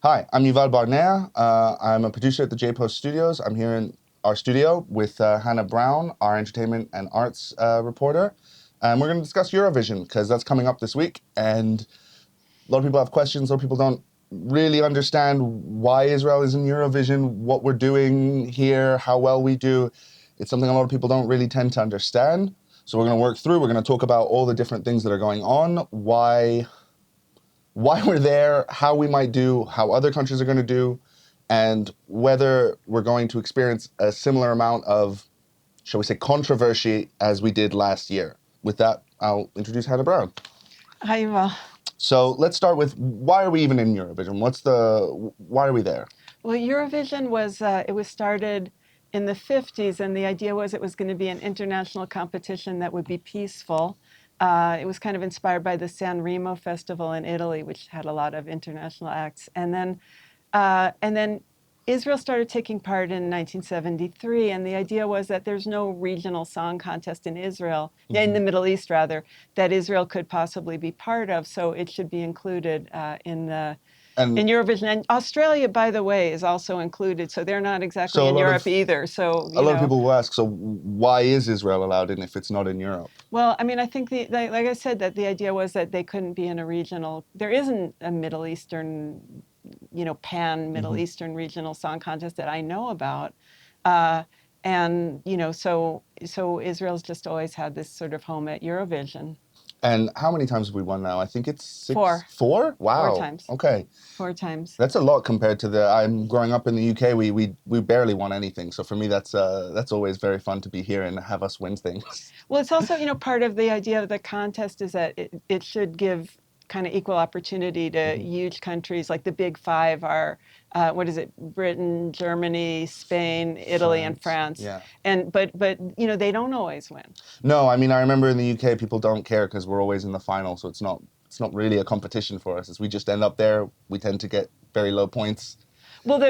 Hi, I'm Yuval Barnea. I'm a producer at the J-Post Studios. I'm here in our studio with Hannah Brown, our entertainment and arts reporter. And we're going to discuss Eurovision because that's coming up this week. And a lot of people have questions. A lot of people don't really understand why Israel is in Eurovision, what we're doing here, how well we do. It's something a lot of people don't really tend to understand. So we're going to work through. We're going to talk about all the different things that are going on, why we're there, how we might do, how other countries are going to do, and whether we're going to experience a similar amount of, shall we say, controversy as we did last year. With that, I'll introduce Hannah Brown. Hi, Yuval. So let's start with, why are we even in Eurovision? Why are we there? Well, Eurovision was started in the 50s, and the idea was it was going to be an international competition that would be peaceful. It was kind of inspired by the San Remo festival in Italy, which had a lot of international acts. And then Israel started taking part in 1973, and the idea was that there's no regional song contest in Israel, in the Middle East rather, that Israel could possibly be part of, so it should be included in Eurovision. And Australia, by the way, is also included, so they're not exactly in Europe either. So a lot of people will ask, so why is Israel allowed in if it's not in Europe? Well, I mean, I think like I said, that the idea was that they couldn't be in a regional. There isn't a Middle Eastern, pan Middle Eastern regional song contest that I know about. And so Israel's just always had this sort of home at Eurovision. And how many times have we won now? I think it's 6. 4. 4? Wow. 4 times. Okay. 4 times. That's a lot compared to I'm growing up in the UK. We barely won anything. So for me, that's always very fun to be here and have us win things. Well, it's also, part of the idea of the contest is that it should give kind of equal opportunity to huge countries. Like the big 5 are, Britain, Germany, Spain, Italy, and France. Yeah. But they don't always win. No, I mean, I remember in the UK, people don't care because we're always in the final. So it's not really a competition for us. As we just end up there, we tend to get very low points. Well,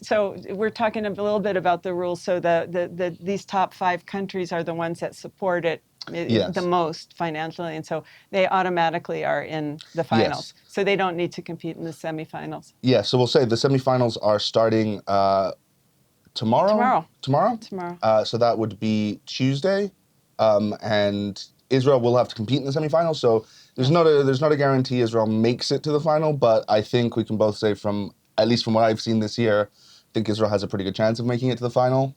so we're talking a little bit about the rules. So these top 5 countries are the ones that support it the most financially, and so they automatically are in the finals. Yes. So they don't need to compete in the semifinals. Yeah, so we'll say the semifinals are starting tomorrow. Tomorrow. So that would be Tuesday, and Israel will have to compete in the semifinals. So there's not a guarantee Israel makes it to the final, but I think we can both say at least from what I've seen this year, I think Israel has a pretty good chance of making it to the final.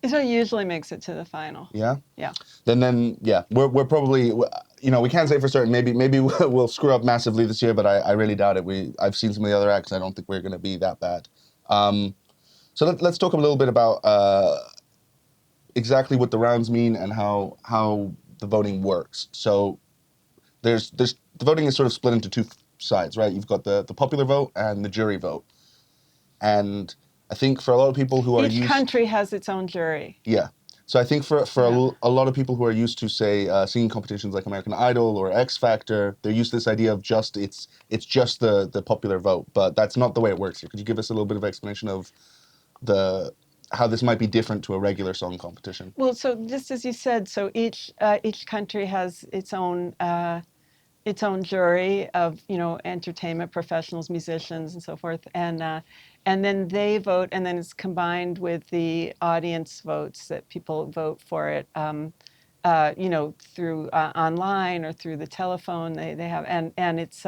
Israel usually makes it to the final. Yeah? Yeah. Then we're probably, we can't say for certain. Maybe we'll screw up massively this year, but I really doubt it. I've seen some of the other acts. I don't think we're going to be that bad. So let's talk a little bit about exactly what the rounds mean and how the voting works. So the voting is sort of split into 2 sides, right? You've got the popular vote and the jury vote. And I think for a lot of people who are each country has its own jury. Yeah. So I think for a lot of people who are used to, say, singing competitions like American Idol or X Factor, they're used to this idea of it's just the popular vote. But that's not the way it works here. Could you give us a little bit of explanation of how this might be different to a regular song competition? Well, so just as you said, so each country has its own jury of entertainment professionals, musicians, and so forth, and then they vote, and then it's combined with the audience votes that people vote for it, through online or through the telephone. They have, and it's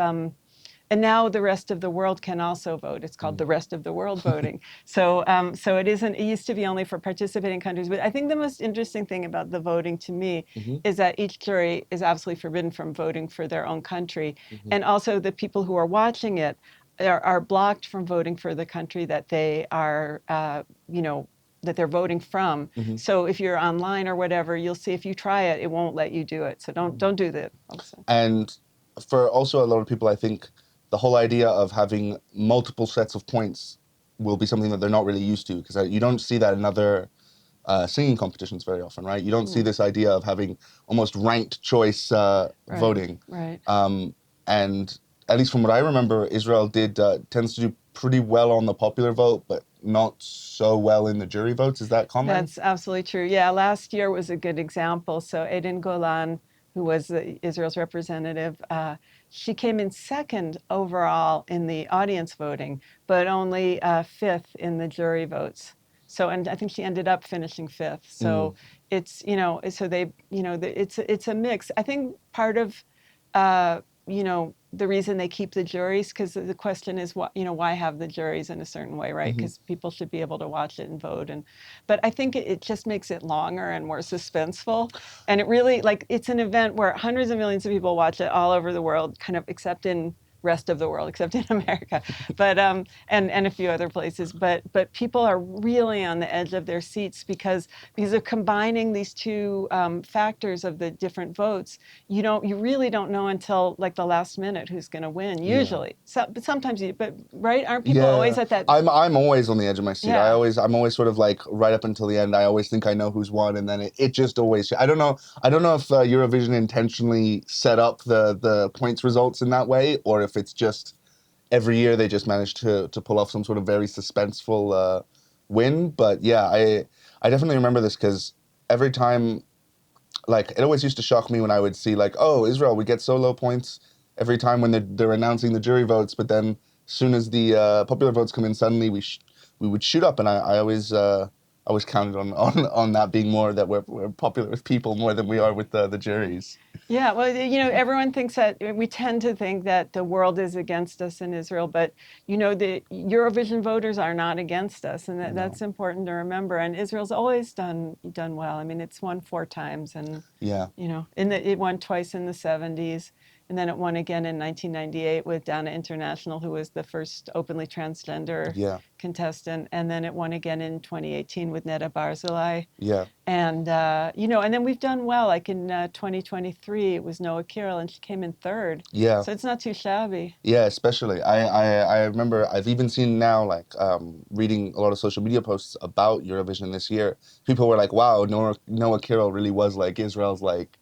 and now the rest of the world can also vote. It's called the rest of the world voting. So it isn't. It used to be only for participating countries. But I think the most interesting thing about the voting to me is that each jury is absolutely forbidden from voting for their own country, and also the people who are watching it are blocked from voting for the country that they are, that they're voting from. So if you're online or whatever, you'll see if you try it, it won't let you do it. So don't do that. Also. And for also a lot of people, I think the whole idea of having multiple sets of points will be something that they're not really used to, because you don't see that in other singing competitions very often, right? You don't see this idea of having almost ranked choice voting. Right. And at least from what I remember, Israel tends to do pretty well on the popular vote, but not so well in the jury votes. Is that common? That's absolutely true. Yeah, last year was a good example. So Eden Golan, who was Israel's representative, she came in second overall in the audience voting, but only fifth in the jury votes. So, and I think she ended up finishing fifth. So it's, so they, it's a mix. I think part of, the reason they keep the juries, because the question is, why have the juries in a certain way, right? Because people should be able to watch it and vote. But I think it just makes it longer and more suspenseful. And it really, like, it's an event where hundreds of millions of people watch it all over the world, kind of, except in rest of the world, except in America, but and a few other places. But people are really on the edge of their seats because of combining these two factors of the different votes. You really don't know until like the last minute who's going to win. Usually, but sometimes but right? Aren't people always at that? I'm always on the edge of my seat. Yeah. I'm always sort of like right up until the end. I always think I know who's won, and then it just always. I don't know if Eurovision intentionally set up the points results in that way, or if it's just every year they just manage to pull off some sort of very suspenseful win. But yeah, I definitely remember this because every time, like, it always used to shock me when I would see, like, oh, Israel, we get so low points every time when they're announcing the jury votes, but then as soon as the popular votes come in, suddenly we would shoot up, and I always counted on that being more, that we're popular with people more than we are with the juries. Yeah, well, everyone thinks that, we tend to think that the world is against us in Israel, but the Eurovision voters are not against us, and that's important to remember. And Israel's always done well. I mean, it's won 4 times, and it won twice in the 70s. And then it won again in 1998 with Dana International, who was the first openly transgender contestant. And then it won again in 2018 with Neda Barzilai. Yeah. And, and then we've done well. Like in 2023, it was Noah Kirill, and she came in third. Yeah. So it's not too shabby. Yeah, especially. I remember, I've even seen now, like, reading a lot of social media posts about Eurovision this year. People were like, wow, Noah Kirill really was, like, Israel's, like,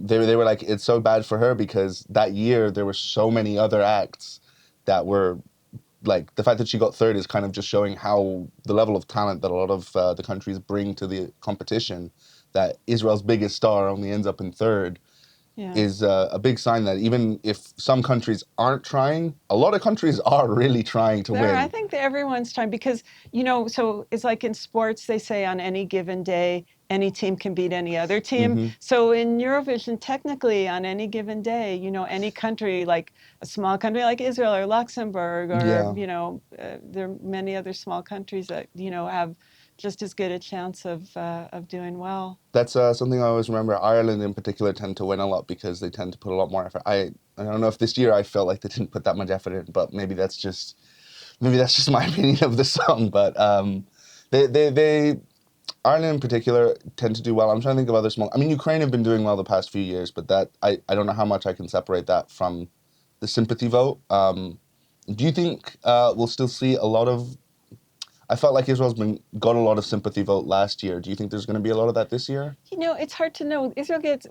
they were like, it's so bad for her because that year there were so many other acts that were, like, the fact that she got third is kind of just showing how the level of talent that a lot of the countries bring to the competition, that Israel's biggest star only ends up in third, is a big sign that even if some countries aren't trying, a lot of countries are really trying to win. I think that everyone's trying because, so it's like in sports, they say on any given day, any team can beat any other team. So in Eurovision, technically, on any given day, any country, like a small country like Israel or Luxembourg, or, there are many other small countries that, have just as good a chance of doing well. That's something I always remember. Ireland in particular tend to win a lot because they tend to put a lot more effort. I don't know if this year I felt like they didn't put that much effort in, but maybe that's just my opinion of the song. But they Ireland in particular tend to do well. I'm trying to think of other small. I mean, Ukraine have been doing well the past few years, but that I don't know how much I can separate that from the sympathy vote. Do you think we'll still see a lot of? I felt like Israel's got a lot of sympathy vote last year. Do you think there's going to be a lot of that this year? It's hard to know.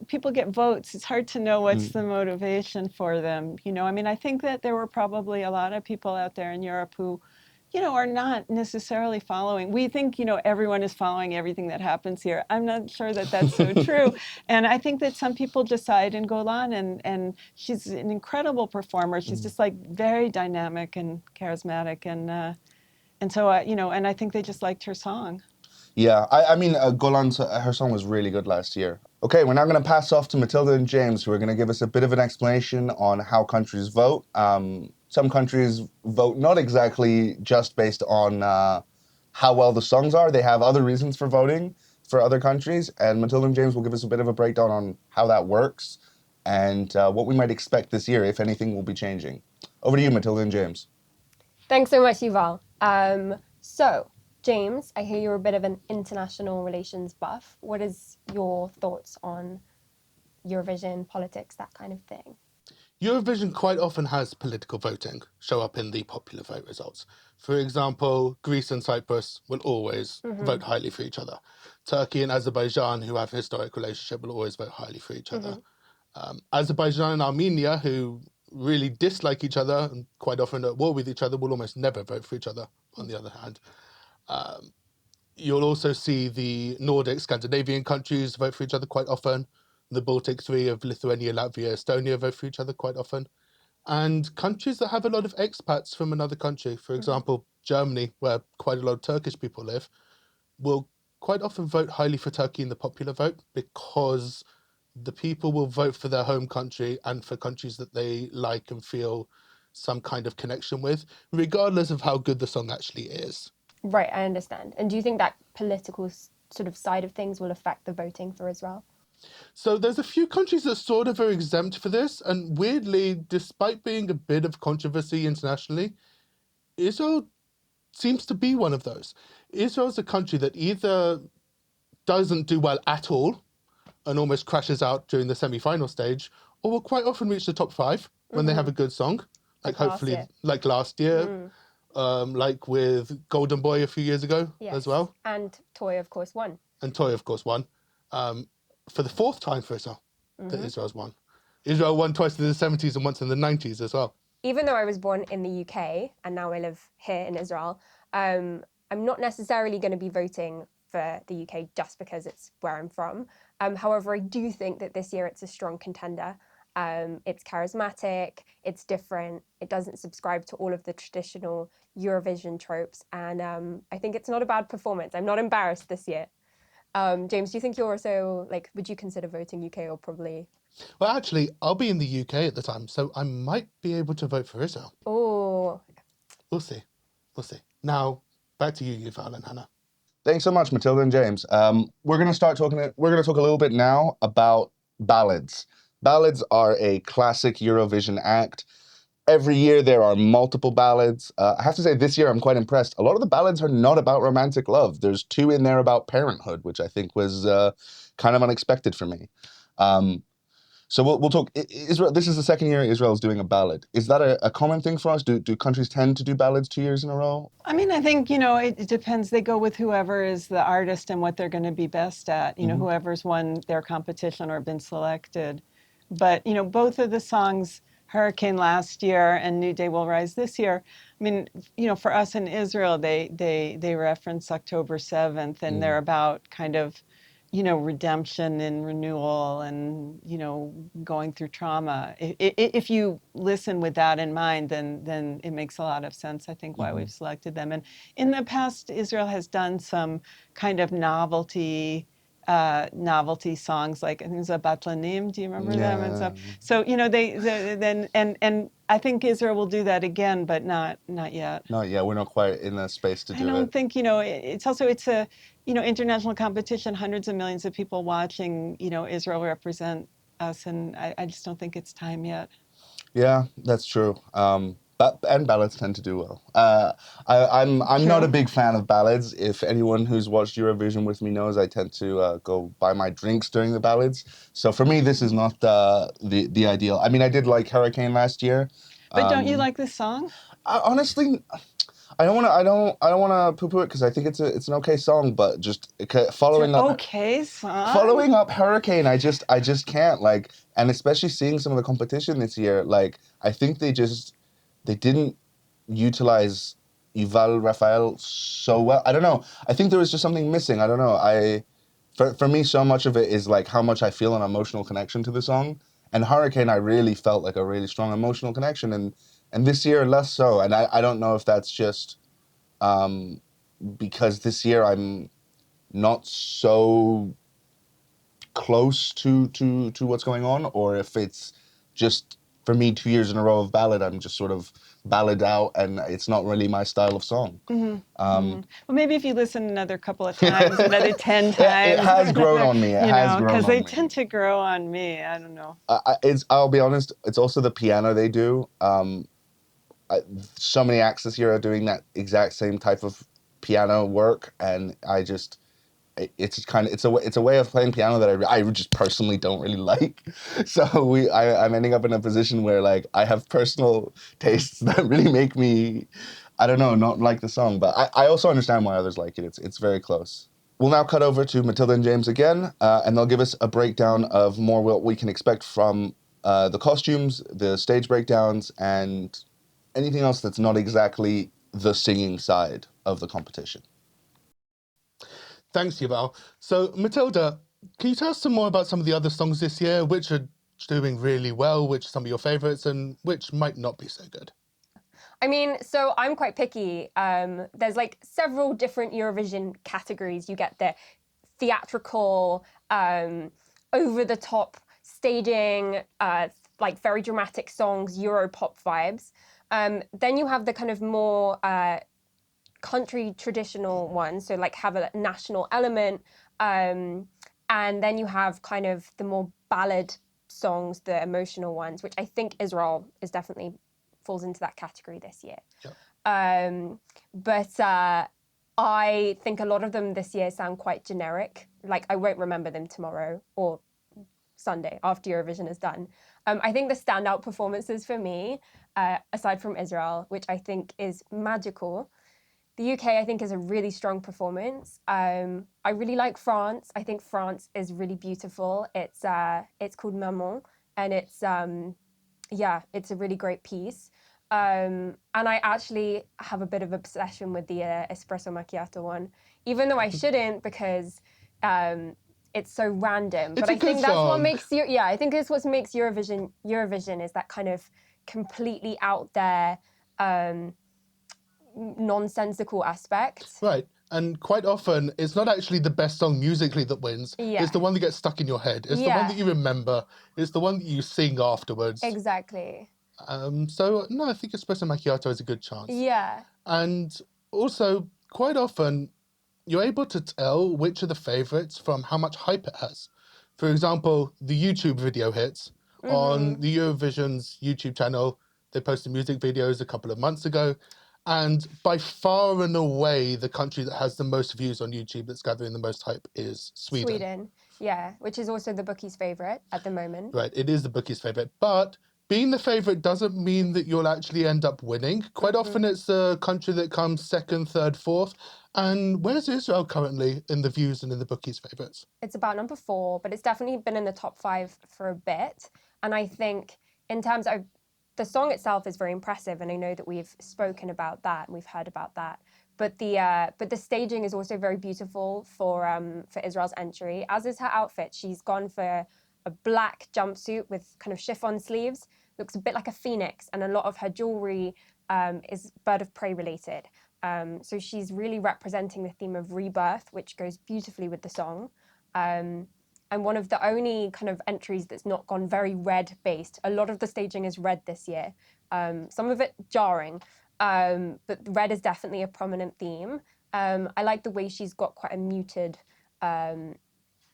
People get votes. It's hard to know what's the motivation for them. I mean, I think that there were probably a lot of people out there in Europe who, are not necessarily following. We think, everyone is following everything that happens here. I'm not sure that that's so true. And I think that some people decide in Golan, and she's an incredible performer. She's just like very dynamic and charismatic, and so, and I think they just liked her song. Yeah, I mean, Golan, her song was really good last year. Okay, we're now going to pass off to Mathilda and James, who are going to give us a bit of an explanation on how countries vote. Some countries vote not exactly just based on how well the songs are. They have other reasons for voting for other countries. And Mathilda and James will give us a bit of a breakdown on how that works and what we might expect this year, if anything will be changing. Over to you, Mathilda and James. Thanks so much, Yuval. So, James, I hear you're a bit of an international relations buff. What is your thoughts on Eurovision, politics, that kind of thing? Eurovision quite often has political voting show up in the popular vote results. For example, Greece and Cyprus will always vote highly for each other. Turkey and Azerbaijan, who have a historic relationship, will always vote highly for each other. Azerbaijan and Armenia, who really dislike each other and quite often at war with each other, will almost never vote for each other, on the other hand. You'll also see the Nordic, Scandinavian countries vote for each other quite often. The Baltic Three of Lithuania, Latvia, Estonia vote for each other quite often. And countries that have a lot of expats from another country, for example, Germany, where quite a lot of Turkish people live, will quite often vote highly for Turkey in the popular vote because the people will vote for their home country and for countries that they like and feel some kind of connection with, regardless of how good the song actually is. Right, I understand. And do you think that political sort of side of things will affect the voting for Israel? So there's a few countries that sort of are exempt for this, and weirdly, despite being a bit of controversy internationally, Israel seems to be one of those. Israel's a country that either doesn't do well at all and almost crashes out during the semi-final stage, or will quite often reach the top five when they have a good song, like hopefully like last year, like with Golden Boy a few years ago as well. And Toy, of course, won. And Toy, of course, won. For the fourth time for Israel, that Israel's won. Israel won twice in the 70s and once in the 90s as well. Even though I was born in the UK and now I live here in Israel, I'm not necessarily going to be voting for the UK just because it's where I'm from. However, I do think that this year it's a strong contender. It's charismatic, it's different, it doesn't subscribe to all of the traditional Eurovision tropes, and I think it's not a bad performance. I'm not embarrassed this year. James, do you think you're also, like, would you consider voting UK or probably? Well, actually, I'll be in the UK at the time, so I might be able to vote for Israel. Oh. We'll see. We'll see. Now, back to you, Yuval and Hannah. Thanks so much, Mathilda and James. We're going to talk a little bit now about ballads. Ballads are a classic Eurovision act. Every year there are multiple ballads. I have to say this year I'm quite impressed. A lot of the ballads are not about romantic love. There's 2 in there about parenthood, which I think was kind of unexpected for me. So we'll talk. Israel. This is the second year Israel's doing a ballad. Is that a common thing for us? Do countries tend to do ballads 2 years in a row? I mean, I think, it depends. They go with whoever is the artist and what they're going to be best at, whoever's won their competition or been selected. But, both of the songs, Hurricane last year and New Day Will Rise this year, I mean, for us in Israel, they reference October 7th, and they're about kind of, redemption and renewal and, going through trauma. If you listen with that in mind, then it makes a lot of sense, I think, why we've selected them. And in the past, Israel has done some kind of novelty songs, like I think it was a Batlanim. Do you remember them and stuff? So and I think Israel will do that again, but not yet. Not yet. We're not quite in the space to do it. I don't think it's a international competition, hundreds of millions of people watching. Israel represent us, and I just don't think it's time yet. Yeah, that's true. And ballads tend to do well. I'm not a big fan of ballads. If anyone who's watched Eurovision with me knows, I tend to go buy my drinks during the ballads. So for me, this is not the ideal. I mean, I did like Hurricane last year. But don't you like this song? Honestly, I don't want to poo-poo it because I think it's an okay song. But just following up Hurricane, I just can't like, and especially seeing some of the competition this year, like I think they didn't utilize Yuval Raphael so well. I don't know. I think there was just something missing. I don't know. For me, so much of it is like how much I feel an emotional connection to the song. And Hurricane, I really felt like a really strong emotional connection. And this year, less so. And I don't know if that's just because this year I'm not so close to what's going on, or if it's just, for me, 2 years in a row of ballad, I'm just sort of ballad out, and it's not really my style of song. Well, maybe if you listen another couple of times, another 10 times. It has grown on me. Because they tend to grow on me. I don't know. I'll be honest, it's also the piano they do. So many acts this year are doing that exact same type of piano work, and it's a way of playing piano that I just personally don't really like. So I'm ending up in a position where like I have personal tastes that really make me, I don't know, not like the song. But I also understand why others like it. It's very close. We'll now cut over to Mathilda and James again, and they'll give us a breakdown of more what we can expect from the costumes, the stage breakdowns, and anything else that's not exactly the singing side of the competition. Thanks, Yuval. So, Mathilda, Can you tell us some more about some of the other songs this year? Which are doing really well, which are some of your favourites, and which might not be so good? I mean, so I'm quite picky. There's like several different Eurovision categories. You get the theatrical, over the top staging, like very dramatic songs, Europop vibes. Then you have the kind of more country traditional ones, so like have a national element. And then you have kind of the more ballad songs, the emotional ones, which I think Israel is definitely falls into that category this year. Yep. But I think a lot of them this year sound quite generic. Like I won't remember them tomorrow or Sunday after Eurovision is done. I think the standout performances for me, aside from Israel, which I think is magical, the UK I think is a really strong performance. I really like France. I think France is really beautiful. It's called Maman, and it's it's a really great piece. And I actually have a bit of obsession with the espresso macchiato one, even though I shouldn't because it's so random. It's but a I think good that's what song. makes I think it's what makes Eurovision is that kind of completely out there nonsensical aspect. Right. And quite often, it's not actually the best song musically that wins. Yeah. It's the one that gets stuck in your head. It's the one Yeah. that you remember. It's the one that you sing afterwards. Exactly. So, no, I think Espresso Macchiato is a good chance. Yeah. And also, quite often, you're able to tell which are the favourites from how much hype it has. For example, the YouTube video hits on the Eurovision's YouTube channel. They posted music videos a couple of months ago. And by far and away, the country that has the most views on YouTube that's gathering the most hype is Sweden. Yeah, which is also the bookies' favourite at the moment. Right, it is the bookies' favourite. But being the favourite doesn't mean that you'll actually end up winning. Quite often it's a country that comes second, third, fourth. And where's Israel currently in the views and in the bookies' favourites? It's about number 4, but it's definitely been in the top 5 for a bit. And I think in terms of the song itself is very impressive, and I know that we've spoken about that and we've heard about that. But the staging is also very beautiful for Israel's entry, as is her outfit. She's gone for a black jumpsuit with kind of chiffon sleeves. Looks a bit like a phoenix, and a lot of her jewelry is bird of prey related. So she's really representing the theme of rebirth, which goes beautifully with the song. And one of the only kind of entries that's not gone very red based. A lot of the staging is red this year. Some of it jarring, but red is definitely a prominent theme. I like the way she's got quite a muted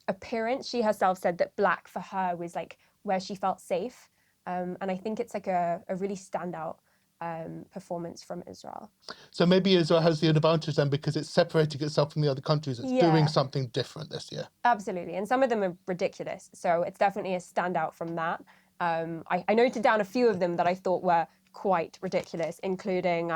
appearance. She herself said that black for her was like where she felt safe. And I think it's like a really standout performance from Israel. So maybe Israel has the advantage then because it's separating itself from the other countries. It's doing something different this year. Absolutely. And some of them are ridiculous. So it's definitely a standout from that. I noted down a few of them that I thought were quite ridiculous, including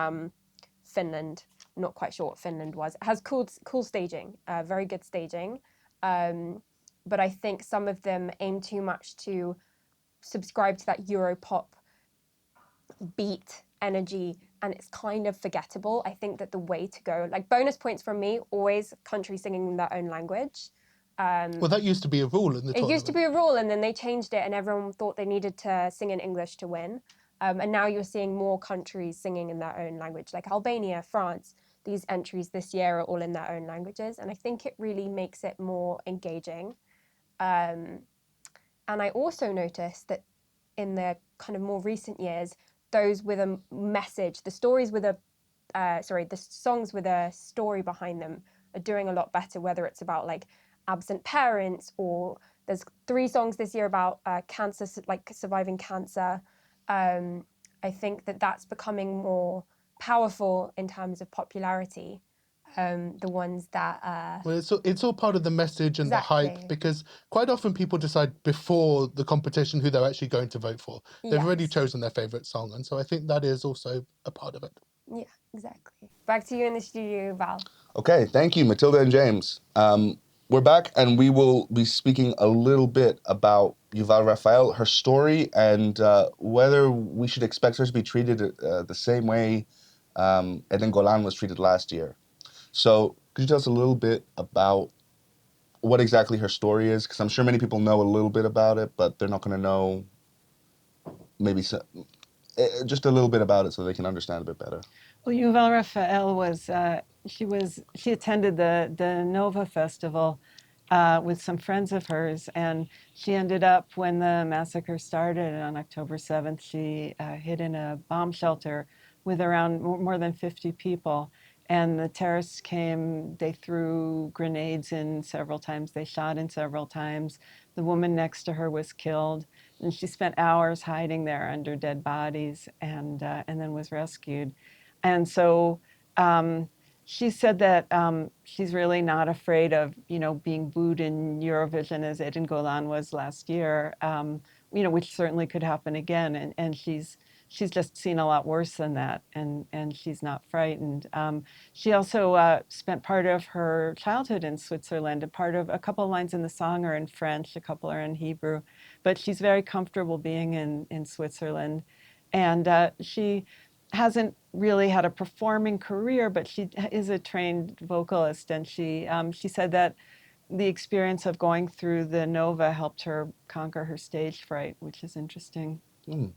Finland. Not quite sure what Finland was. It has cool staging, very good staging. But I think some of them aim too much to subscribe to that Europop beat energy, and it's kind of forgettable. I think that the way to go, like bonus points from me, always country singing in their own language. Well, that used to be a rule in the tournament. It used to be a rule, and then they changed it, and everyone thought they needed to sing in English to win. And now you're seeing more countries singing in their own language, like Albania, France. These entries this year are all in their own languages, and I think it really makes it more engaging. And I also noticed that in the kind of more recent years, those with a message, the songs with a story behind them are doing a lot better, whether it's about like absent parents, or there's 3 songs this year about cancer, like surviving cancer. I think that that's becoming more powerful in terms of popularity. The ones that... Well, it's all part of the message and the hype, because quite often people decide before the competition who they're actually going to vote for. They've already chosen their favourite song, and so I think that is also a part of it. Yeah, exactly. Back to you in the studio, Val. Okay, thank you, Mathilda and James. We're back, and we will be speaking a little bit about Yuval Raphael, her story, and whether we should expect her to be treated the same way Eden Golan was treated last year. So, could you tell us a little bit about what exactly her story is, because I'm sure many people know a little bit about it, but they're not going to know maybe just a little bit about it so they can understand a bit better. Well, Yuval Raphael she attended the Nova Festival with some friends of hers, and she ended up, when the massacre started on October 7th, she hid in a bomb shelter with around more than 50 people. And the terrorists came, they threw grenades in several times, they shot in several times. The woman next to her was killed, and she spent hours hiding there under dead bodies, and then was rescued. And so she said that she's really not afraid of, being booed in Eurovision as Edin Golan was last year, which certainly could happen again. And she's just seen a lot worse than that, and she's not frightened. She also spent part of her childhood in Switzerland. A couple of lines in the song are in French, a couple are in Hebrew, but she's very comfortable being in Switzerland. And she hasn't really had a performing career, but she is a trained vocalist, and she said that the experience of going through the Nova helped her conquer her stage fright, which is interesting.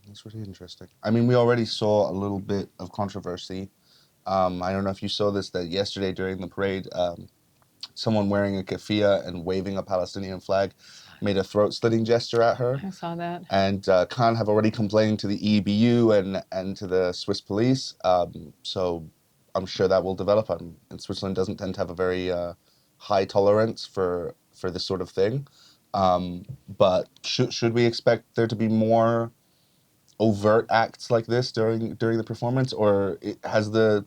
That's really interesting. I mean, we already saw a little bit of controversy. I don't know if you saw this, that yesterday during the parade, someone wearing a keffiyeh and waving a Palestinian flag made a throat-slitting gesture at her. I saw that. And Khan have already complained to the EBU and to the Swiss police. So I'm sure that will develop. And Switzerland doesn't tend to have a very high tolerance for this sort of thing. But should we expect there to be more overt acts like this during the performance, or has the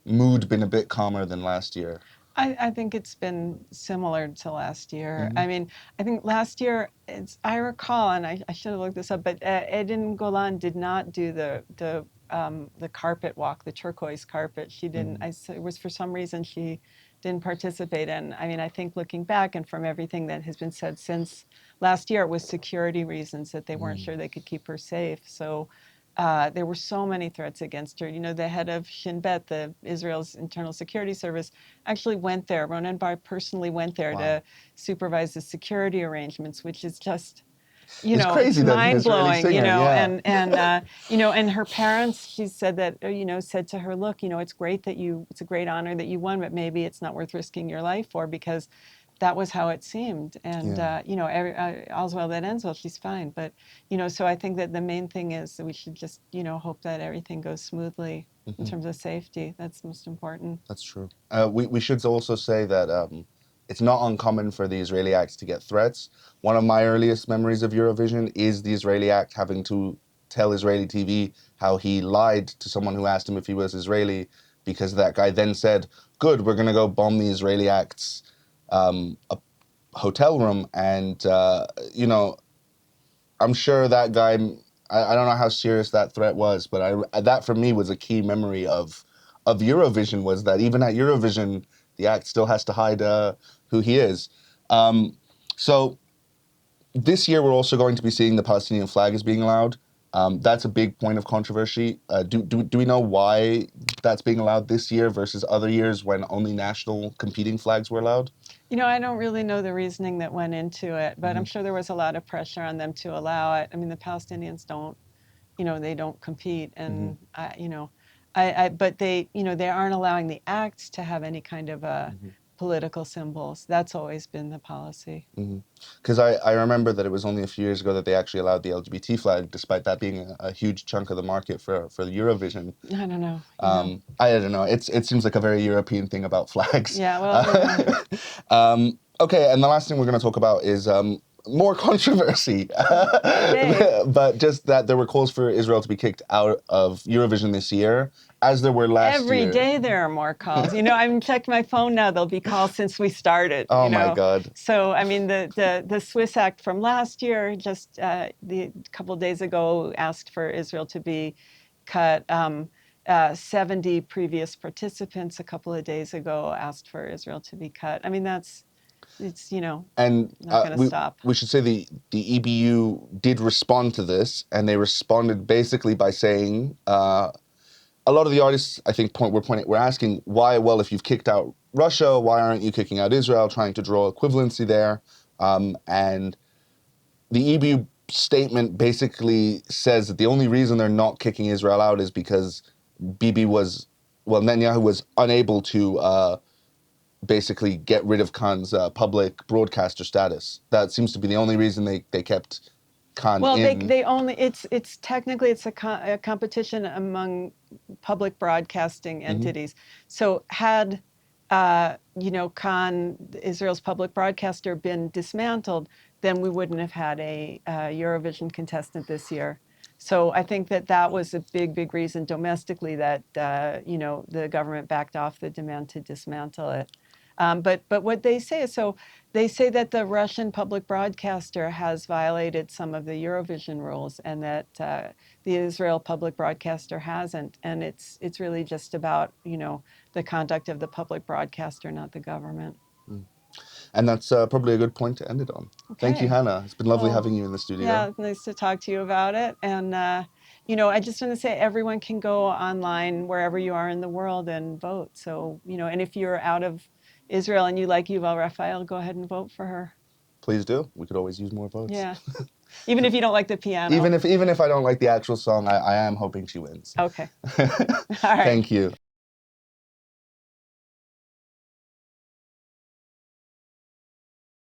mood been a bit calmer than last year? I think it's been similar to last year. I mean, I think last year, I recall, and I should have looked this up, but Edin Golan did not do the carpet walk, the turquoise carpet. She didn't. It was, for some reason, she didn't participate in. I mean, I think looking back and from everything that has been said since last year, it was security reasons that they weren't sure they could keep her safe. So there were so many threats against her. You know, the head of Shin Bet, Israel's internal security service, actually went there. Ronen Bar personally went there to supervise the security arrangements, which is just, It's crazy it's that an Israeli mind-blowing, singer, yeah. and her parents, she said that, said to her, look, it's a great honor that you won, but maybe it's not worth risking your life for, because that was how it seemed. And, all's well that ends well, she's fine. But, so I think that the main thing is that we should just, hope that everything goes smoothly in terms of safety. That's most important. That's true. We should also say that it's not uncommon for the Israeli acts to get threats. One of my earliest memories of Eurovision is the Israeli act having to tell Israeli TV how he lied to someone who asked him if he was Israeli, because that guy then said, good, we're going to go bomb the Israeli act's a hotel room. And, I'm sure that guy, I don't know how serious that threat was, but that for me was a key memory of Eurovision, was that even at Eurovision, the act still has to hide who he is. So this year, we're also going to be seeing the Palestinian flag is being allowed. That's a big point of controversy. Do we know why that's being allowed this year versus other years when only national competing flags were allowed? I don't really know the reasoning that went into it, but I'm sure there was a lot of pressure on them to allow it. I mean, the Palestinians don't, they don't compete, and but they aren't allowing the acts to have any kind of political symbols. That's always been the policy. Because I remember that it was only a few years ago that they actually allowed the LGBT flag, despite that being a huge chunk of the market for the Eurovision. I don't know. I don't know. It seems like a very European thing about flags. Yeah, well. Okay, and the last thing we're going to talk about is more controversy. But just that there were calls for Israel to be kicked out of Eurovision this year, as there were last year. Every day there are more calls. I've checked my phone now. There'll be calls since we started. Oh my God. So, I mean, the Swiss act from last year, just a couple of days ago, asked for Israel to be cut. 70 previous participants a couple of days ago asked for Israel to be cut. I mean, it's and not going to stop. We should say the EBU did respond to this, and they responded basically by saying a lot of the artists, I think, we're asking why. Well, if you've kicked out Russia, why aren't you kicking out Israel? Trying to draw equivalency there, and the EBU statement basically says that the only reason they're not kicking Israel out is because Netanyahu was unable to basically get rid of Khan's public broadcaster status. That seems to be the only reason they kept Khan Well, in. they only, it's technically it's a competition among public broadcasting entities. So had Khan, Israel's public broadcaster, been dismantled, then we wouldn't have had a Eurovision contestant this year. So I think that was a big reason domestically that the government backed off the demand to dismantle it. But what they say is, so they say that the Russian public broadcaster has violated some of the Eurovision rules, and that the Israel public broadcaster hasn't. And it's really just about the conduct of the public broadcaster, not the government. And that's probably a good point to end it on. Thank you, Okay. Hannah. It's been lovely Well, having you in the studio. Yeah, nice to talk to you about it. And I just want to say everyone can go online wherever you are in the world and vote. So and if you're out of Israel and you like Yuval Raphael, go ahead and vote for her. Please do. We could always use more votes. Yeah. Even if you don't like the piano. Even if I don't like the actual song, I am hoping she wins. Okay. All right. Thank you.